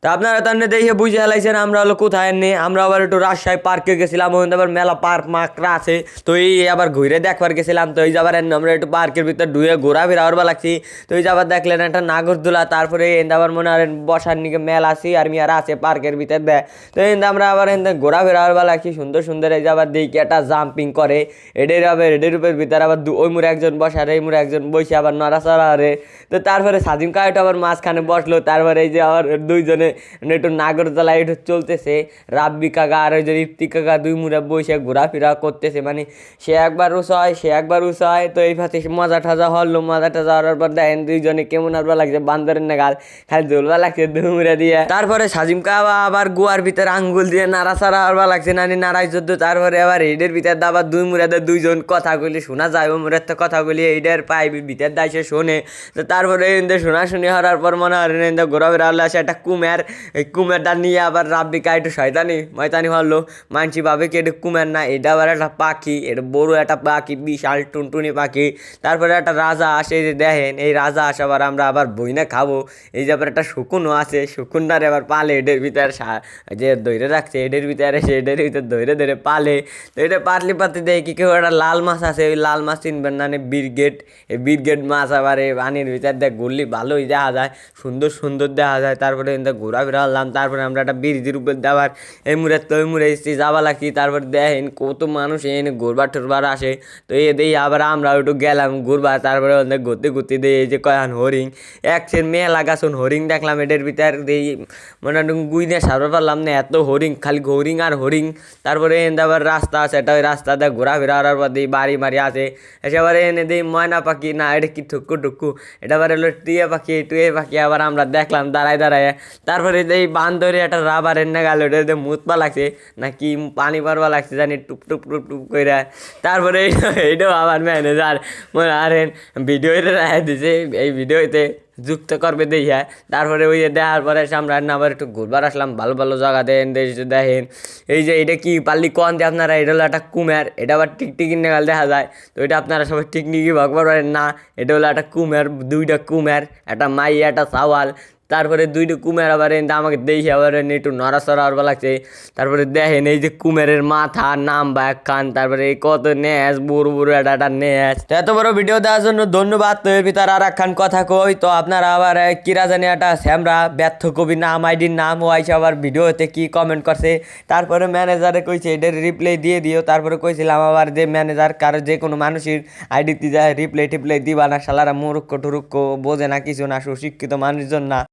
তা আপনারা তাহলে দেখে বুঝে হেলাইছেন আমরা হলো কোথায় নেই। আমরা আবার একটু রাজশাহী পার্কে গেছিলাম, ওখানে আবার মেলা পার্ক মাকড়া আছে। তো এই আবার ঘুরে দেখবার গেছিলাম। তো এই যাবার আমরা একটু পার্কের ভিতর ডুয়ে ঘোরাফেরা করবা লাগছি। তো এই যাবার দেখলেন একটা নাগরদোলা, তারপরে এনে আবার মনে হয় বসার নিকে মেলা আছে আর মিয়ার আছে পার্কের ভিতর দেয়। তো এনে আমরা আবার এনে ঘোরাফেরা করবা লাগছি সুন্দর সুন্দর। এই যাবার দেখি একটা জাম্পিং করে এদের আবার এদের উপর ভিতরে আবার ওই মুড়ে একজন বসার এই মুড়ে একজন বসে আবার নড়াচড়া রে। তো তারপরে সাজিম কায়টা আবার মাঝখানে বসলো। তারপরে এই যে আবার দুইজনে একটু নাগরদোলা একটু চলতেছে, রাব্বি কাকা আর ওই যে ইফতি কাকা দুই মুড়ে বসে ঘোরাফেরা করতেছে। মানে সে একবার উঁচয় সে একবার উঁচয়। তো এই ফাঁসে মজা ঠাজা হলো, মজা ঠাজা হওয়ার পর দেখেন দুইজনে কেমন আরবা লাগছে বান্দরের নাগাল, খালি জ্বলবা লাগছে দুমুড়ে দিয়ে। তারপরে সাজিম কাবা আবার গুয়ার ভিতরে আঙ্গুল দিয়ে নাড়াচাড়া হওয়া লাগছে, নানি নাড়াই যদ্দ। তারপরে আবার এইডের ভিতরে আবার দুই মুড়াতে দুইজন কথাগুলি শোনা যায়, ও মুড়ের তো কথাগুলি এইডের পাইপ ভিতর দায় সে শোনে। তো তারপরে এনে শোনাশুনি হওয়ার পর মনে হয় এনে ঘোরাফেরা হলে আসে একটা কুমের। এই কুমেরটা নিয়ে আবার রাব্বি কা একটু শয়তানি ময়তানি হলো। মানছি ভাবে কি এটা কুমের না, এটা আবার একটা পাখি, এটা বড় একটা পাখি, বিশাল টুনটুনি পাখি। তারপরে একটা রাজা আসে, যে দেখেন এই রাজা আসে আবার আমরা আবার বইনা খাবো। এই যে আবার একটা শকুনও আছে, শকুনটারে আবার পালে এদের ভিতরে যে দইরে রাখছে এদের ভিতরে, সে এদের ভিতরে দইরে ধরে পালে। তো এটা পাতলি পাতি দেয় কি কেউ একটা লাল মাছ আছে, ওই লাল মাছ চিনবেন না, বিরগেট। এই বিরগেট মাছ আবার এই পানির ভিতর দেয় গুললি ভালোই দেখা যায়, সুন্দর সুন্দর দেখা যায়। তারপরে ঘোরাফেরা হলাম। তারপরে আমরা একটা ব্রিজের উপর দেওয়ার এই মুড়ে তো ওই মুড়ে এসেছি যাওয়া লাগছি। তারপর দেখেন কত মানুষ এনে ঘুরবার টুরবার আসে। তো এ দিয়ে আবার আমরা একটু গেলাম ঘুরবার। তারপরে ঘুরতে ঘুরতে দিয়ে এই যে কয়ান হরিং একসের মেলা গাছন হরিং দেখলাম এদের ভিতর দিয়ে, মানে গুইনে সারবার পারলাম না, এত হরিং, খালি হরিং আর হরিং। তারপরে এনে আবার রাস্তা আছে, এটা ওই রাস্তা দিয়ে ঘোরাফেরা করার পর দিয়ে বাড়ি মারি আছে। এসেবারে এনে দিই ময়না পাখি, না এটা কি ঠুকু টুকু, এটা আবার হলো টিয়া পাখি, টুয়ে পাখি আবার আমরা দেখলাম দাঁড়ায় দাঁড়ায়। তারপরে এই বান্দরে একটা রাবারের না গেল, ওটা মুতপা লাগছে নাকি পানি পারবা লাগছে জানি, টুপ টুপ টুপ টুপ করে। তারপরে এইটাও আবার ম্যানেজার মনে আরেন ভিডিওতে রায় দিছে, এই ভিডিওতে যুক্ত করবে দেখিয়া। তারপরে ওই দেখার পরে আমরা আবার একটু ঘুরবার আসলাম, ভালো ভালো জায়গা দেন দেখেন। এই যে এটা কি পারলি কন দিয়ে আপনারা, এটা হলো একটা কুমের, এটা আবার টিকটিকি নেগাল দেখা যায়। তো এটা আপনারা সবাই টিকটিকি ভাগবার পারেন না, এটা হলো একটা কুমের, দুইটা কুমের, একটা মাই একটা সাওয়াল। তারপরে দুইটা কুমের আবার আমাকে দেখে আবার একটু নড়াচড়া হওয়া লাগছে। তারপরে দেখেন এই যে কুমেরের মাথা নাম বা এক কান, তারপরে এই কত ন্যাস বড় বড় একটা ন্যাস। এত বড় ভিডিও দেওয়ার জন্য ধন্যবাদ। তো এর ভিতরে আর একখান কথা কই, তো আপনারা আবার কিরা জানি একটা শ্যামরা ব্যর্থ কবি নাম আইডির নাম ও আইসে আবার ভিডিওতে কি কমেন্ট করছে। তারপরে ম্যানেজারে কইছে এটার রিপ্লাই দিয়ে দিও। তারপরে কইছিলাম আবার যে ম্যানেজার কারো যে কোনো মানুষের আইডিতে যায় রিপ্লাই টিপ্লাই দিবা না, শালারা মুরুক্ষ টুরুক্ষ বোঝে না কিছু না, সুশিক্ষিত মানুষজন না।